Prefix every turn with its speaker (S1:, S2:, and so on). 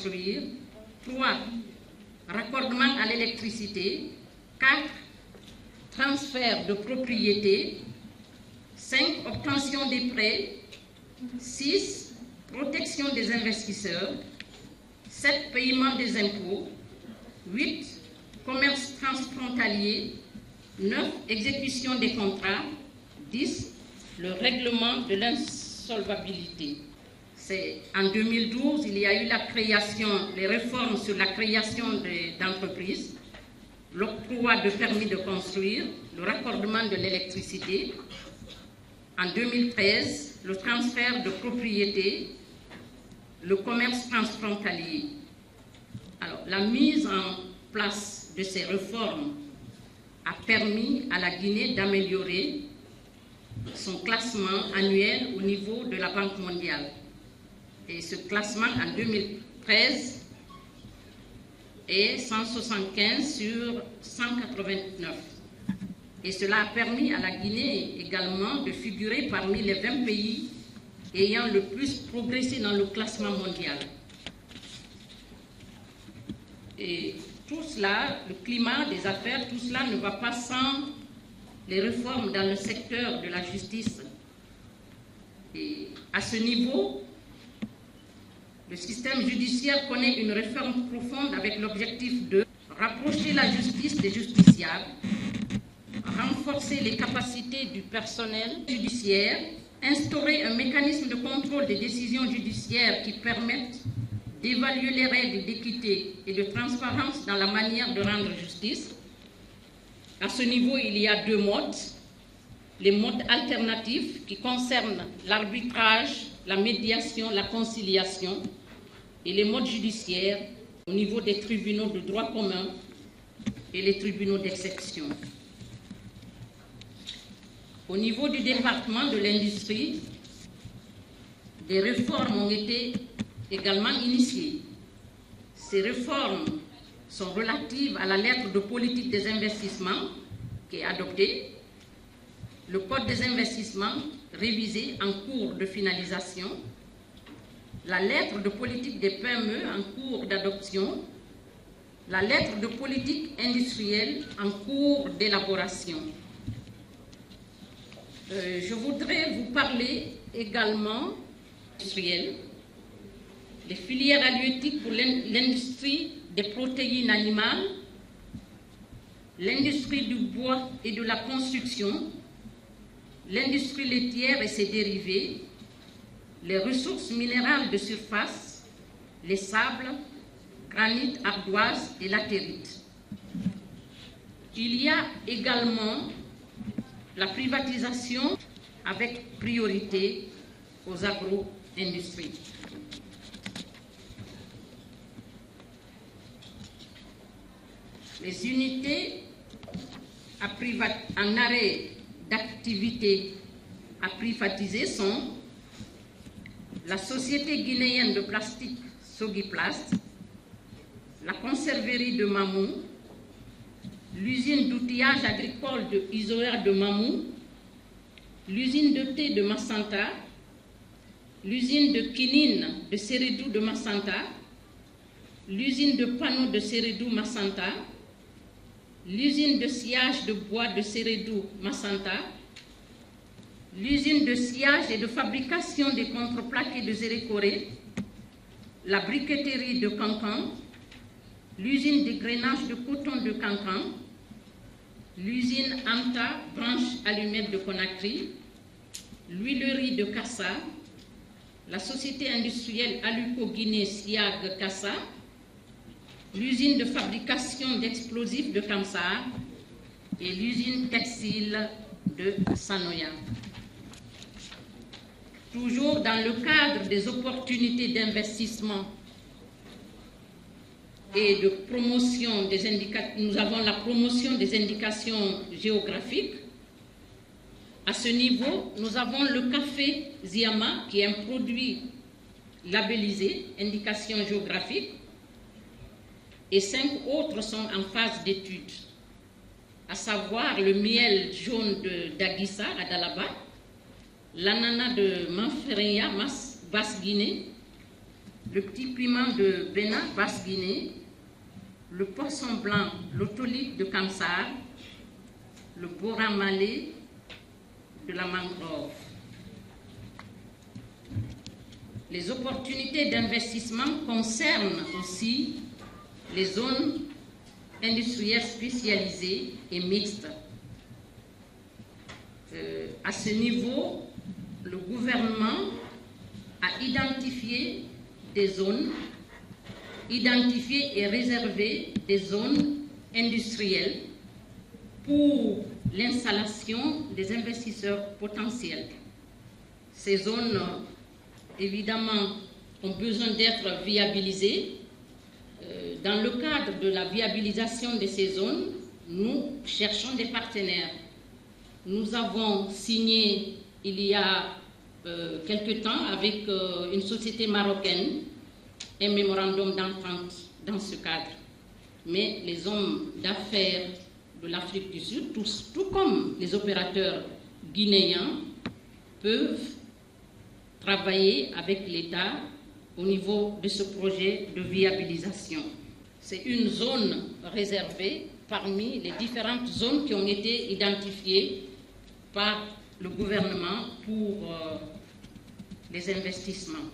S1: construire. 3. Raccordement à l'électricité. 4. Transfert de propriété. 5. Obtention des prêts. 6. Protection des investisseurs. 7. Paiement des impôts. 8. Commerce transfrontalier. 9. Exécution des contrats. 10. Le règlement de l'insolvabilité. C'est en 2012, il y a eu la création, les réformes sur la création d'entreprises, l'octroi de permis de construire, le raccordement de l'électricité. En 2013, le transfert de propriété, le commerce transfrontalier. Alors, la mise en place de ces réformes a permis à la Guinée d'améliorer son classement annuel au niveau de la Banque mondiale. Et ce classement en 2013 est 175 sur 189. Et cela a permis à la Guinée également de figurer parmi les 20 pays ayant le plus progressé dans le classement mondial. Et tout cela, le climat des affaires, tout cela ne va pas sans les réformes dans le secteur de la justice. Et à ce niveau, le système judiciaire connaît une réforme profonde avec l'objectif de rapprocher la justice des justiciables, renforcer les capacités du personnel judiciaire, instaurer un mécanisme de contrôle des décisions judiciaires qui permettent d'évaluer les règles d'équité et de transparence dans la manière de rendre justice. À ce niveau, il y a 2 modes. Les modes alternatifs qui concernent l'arbitrage, la médiation, la conciliation, et les modes judiciaires au niveau des tribunaux de droit commun et les tribunaux d'exception. Au niveau du département de l'industrie, des réformes ont été également initiées. Ces réformes sont relatives à la lettre de politique des investissements qui est adoptée, le code des investissements révisé en cours de finalisation, la lettre de politique des PME en cours d'adoption, la lettre de politique industrielle en cours d'élaboration. Je voudrais vous parler également industrielle, des filières halieutiques pour l'industrie des protéines animales, l'industrie du bois et de la construction, l'industrie laitière et ses dérivés, les ressources minérales de surface, les sables, granit, ardoise et latérite. Il y a également la privatisation avec priorité aux agro-industries. Les unités en arrêt d'activité à privatiser sont la Société guinéenne de plastique Sogiplast, la conserverie de Mamou, l'usine d'outillage agricole de Isoer de Mamou, l'usine de thé de Massanta, l'usine de quinine de Sérédou de Massanta, l'usine de panneaux de Sérédou Massanta, l'usine de sciage de bois de Sérédou Massanta, l'usine de sciage et de fabrication des contreplaqués de Zérékoré, la briqueterie de Cancan, l'usine de grainage de coton de Cancan, l'usine Anta, branche allumette de Conakry, l'huilerie de Kassa, la société industrielle Aluko Guinée Siag Kassa, l'usine de fabrication d'explosifs de Kamsar et l'usine textile de Sanoya. Toujours dans le cadre des opportunités d'investissement et de promotion des indicateurs, nous avons la promotion des indications géographiques. À ce niveau, nous avons le café Ziama, qui est un produit labellisé, indication géographique, et 5 autres sont en phase d'étude, à savoir le miel jaune d'Aguissa à Dalaba, l'ananas de Manfereya, Basse-Guinée, le petit piment de Bénin, Basse-Guinée, le poisson blanc, l'otolite de Kamsar, le boramalé de la mangrove. Les opportunités d'investissement concernent aussi les zones industrielles spécialisées et mixtes. À ce niveau, le gouvernement a identifié des zones, identifié et réservé des zones industrielles pour l'installation des investisseurs potentiels. Ces zones, évidemment, ont besoin d'être viabilisées. Dans le cadre de la viabilisation de ces zones, nous cherchons des partenaires. Nous avons signé il y a quelque temps avec une société marocaine un mémorandum d'entente dans ce cadre. Mais les hommes d'affaires de l'Afrique du Sud, tout comme les opérateurs guinéens, peuvent travailler avec l'État au niveau de ce projet de viabilisation. C'est une zone réservée parmi les différentes zones qui ont été identifiées par le gouvernement pour les investissements.